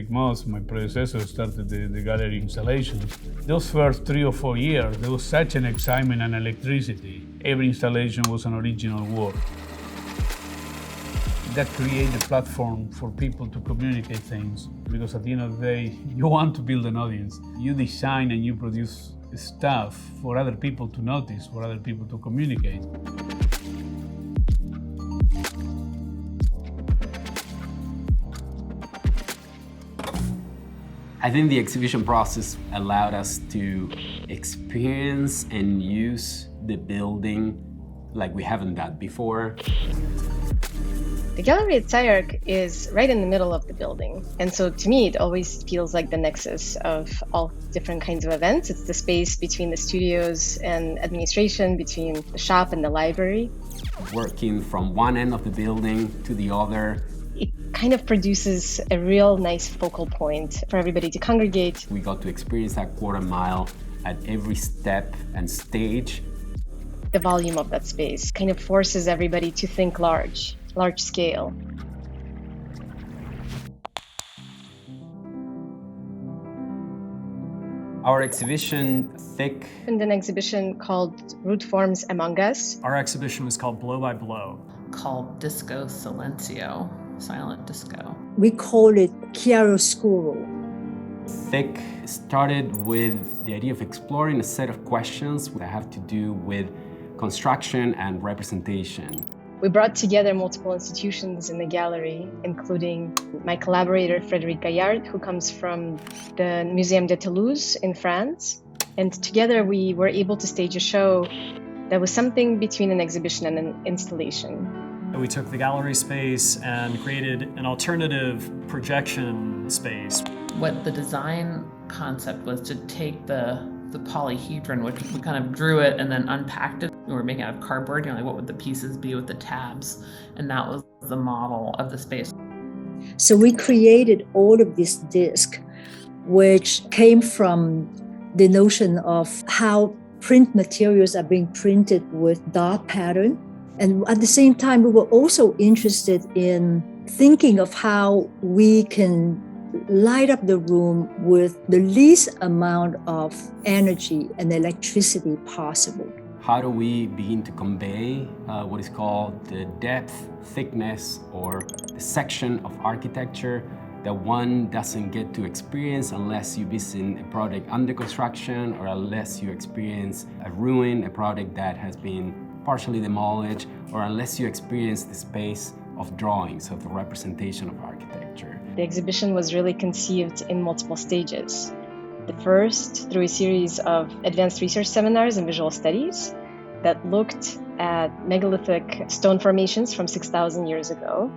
Frederick Moss, my predecessor, started the gallery installations. Those first 3 or 4 years, there was such an excitement and electricity. Every installation was an original work. That created a platform for people to communicate things, because at the end of the day, you want to build an audience. You design and you produce stuff for other people to notice, for other people to communicate. I think the exhibition process allowed us to experience and use the building like we haven't done before. The gallery at SCI-Arc is right in the middle of the building. And so to me, it always feels like the nexus of all different kinds of events. It's the space between the studios and administration, between the shop and the library. Working from one end of the building to the other. It kind of produces a real nice focal point for everybody to congregate. We got to experience that quarter mile at every step and stage. The volume of that space kind of forces everybody to think large scale. Our exhibition, Thick. And an exhibition called Root Forms Among Us. Our exhibition was called Blow by Blow. Called Disco Silencio, silent disco. We call it Chiaroscuro. Thick started with the idea of exploring a set of questions that have to do with construction and representation. We brought together multiple institutions in the gallery, including my collaborator, Frédéric Gaillard, who comes from the Muséum de Toulouse in France. And together we were able to stage a show that was something between an exhibition and an installation. We took the gallery space and created an alternative projection space. What the design concept was to take the polyhedron, which we kind of drew it and then unpacked it. We were making out of cardboard, like what would the pieces be with the tabs? And that was the model of the space. So we created all of this disc, which came from the notion of how print materials are being printed with dot pattern. And at the same time, we were also interested in thinking of how we can light up the room with the least amount of energy and electricity possible. How do we begin to convey what is called the depth, thickness, or the section of architecture that one doesn't get to experience unless you visit a project under construction, or unless you experience a ruin, a project that has been partially demolished, or unless you experience the space of drawings, of the representation of architecture. The exhibition was really conceived in multiple stages. The first, through a series of advanced research seminars and visual studies that looked at megalithic stone formations from 6,000 years ago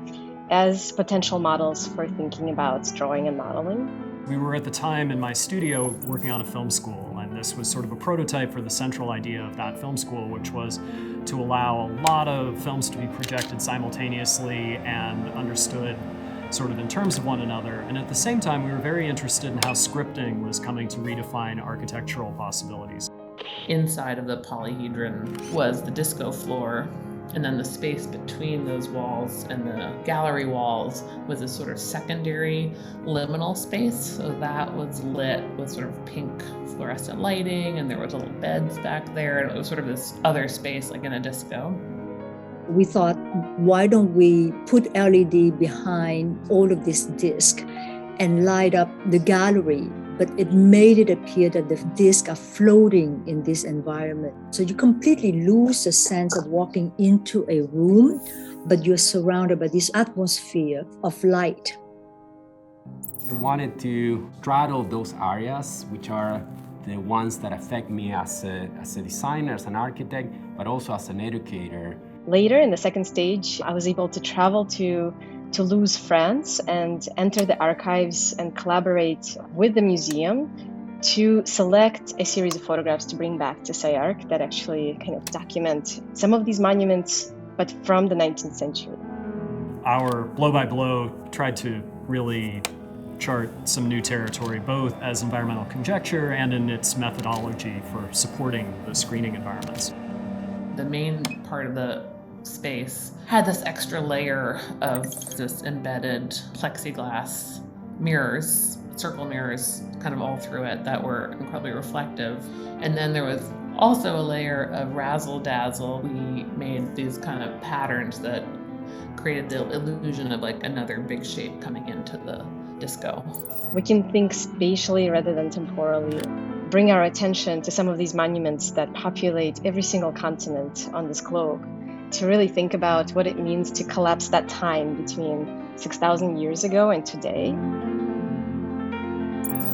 as potential models for thinking about drawing and modeling. We were at the time in my studio working on a film school, and this was sort of a prototype for the central idea of that film school, which was to allow a lot of films to be projected simultaneously and understood sort of in terms of one another. And at the same time, we were very interested in how scripting was coming to redefine architectural possibilities. Inside of the polyhedron was the disco floor, and then the space between those walls and the gallery walls was a sort of secondary liminal space. So that was lit with sort of pink fluorescent lighting, and there was little beds back there, and it was sort of this other space like in a disco. We thought, why don't we put LED behind all of this disc and light up the gallery? But it made it appear that the discs are floating in this environment. So you completely lose the sense of walking into a room, but you're surrounded by this atmosphere of light. I wanted to straddle those areas, which are the ones that affect me as a designer, as an architect, but also as an educator. Later, in the second stage, I was able to travel to Toulouse, France, and enter the archives and collaborate with the museum to select a series of photographs to bring back to SCI-Arc that actually kind of document some of these monuments, but from the 19th century. Our Blow by Blow tried to really chart some new territory, both as environmental conjecture and in its methodology for supporting the screening environments. The main part of the space had this extra layer of this embedded plexiglass mirrors, circle mirrors, kind of all through it that were incredibly reflective. And then there was also a layer of razzle-dazzle. We made these kind of patterns that created the illusion of like another big shape coming into the disco. We can think spatially rather than temporally, bring our attention to some of these monuments that populate every single continent on this globe, to really think about what it means to collapse that time between 6,000 years ago and today.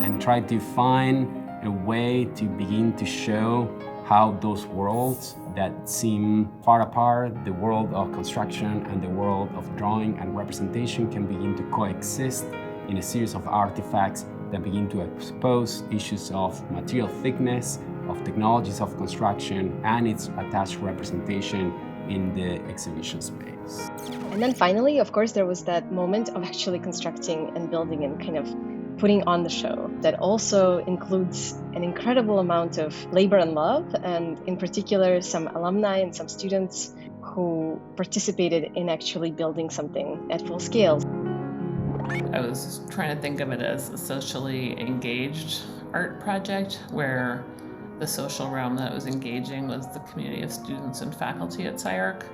And try to find a way to begin to show how those worlds that seem far apart, the world of construction and the world of drawing and representation, can begin to coexist in a series of artifacts that begin to expose issues of material thickness, of technologies of construction, and its attached representation in the exhibition space. And then finally, of course, there was that moment of actually constructing and building and kind of putting on the show that also includes an incredible amount of labor and love, and in particular some alumni and some students who participated in actually building something at full scale. I was trying to think of it as a socially engaged art project where the social realm that was engaging was the community of students and faculty at SCI-Arc.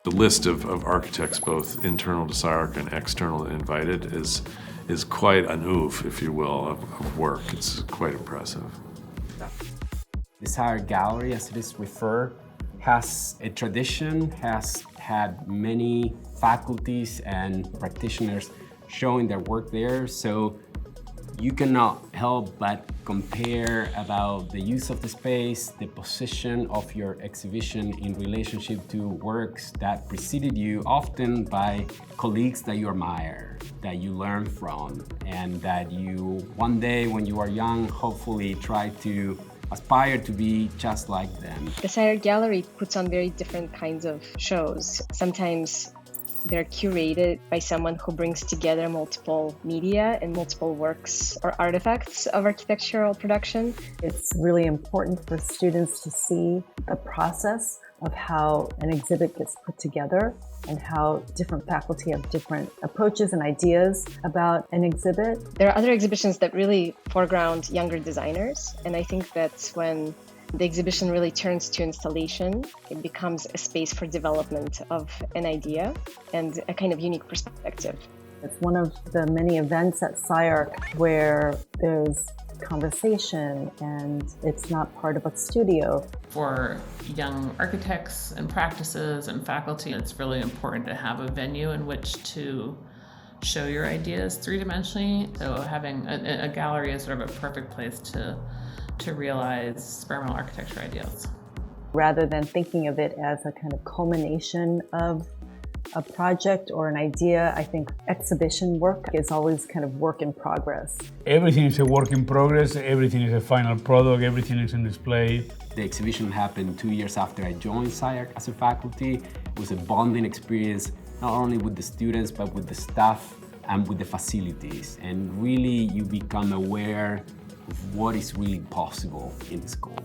The list of architects, both internal to SCI-Arc and external invited, is quite an oeuvre, if you will, of work. It's quite impressive. The SCI-Arc Gallery, as it is referred, has a tradition, has had many faculties and practitioners showing their work there, so you cannot help but compare about the use of the space, the position of your exhibition in relationship to works that preceded you, often by colleagues that you admire, that you learn from, and that you, one day when you are young, hopefully try to aspire to be just like them. The SCI-Arc Gallery puts on very different kinds of shows. Sometimes they're curated by someone who brings together multiple media and multiple works or artifacts of architectural production. It's really important for students to see the process of how an exhibit gets put together and how different faculty have different approaches and ideas about an exhibit. There are other exhibitions that really foreground younger designers, and I think that's when the exhibition really turns to installation. It becomes a space for development of an idea and a kind of unique perspective. It's one of the many events at SCI-Arc where there's conversation and it's not part of a studio. For young architects and practices and faculty, it's really important to have a venue in which to show your ideas three-dimensionally. So having a gallery is sort of a perfect place to realize experimental architecture ideas. Rather than thinking of it as a kind of culmination of a project or an idea, I think exhibition work is always kind of work in progress. Everything is a work in progress, everything is a final product, everything is in display. The exhibition happened 2 years after I joined SCI-Arc as a faculty. It was a bonding experience, not only with the students, but with the staff and with the facilities. And really, you become aware of what is really possible in the school.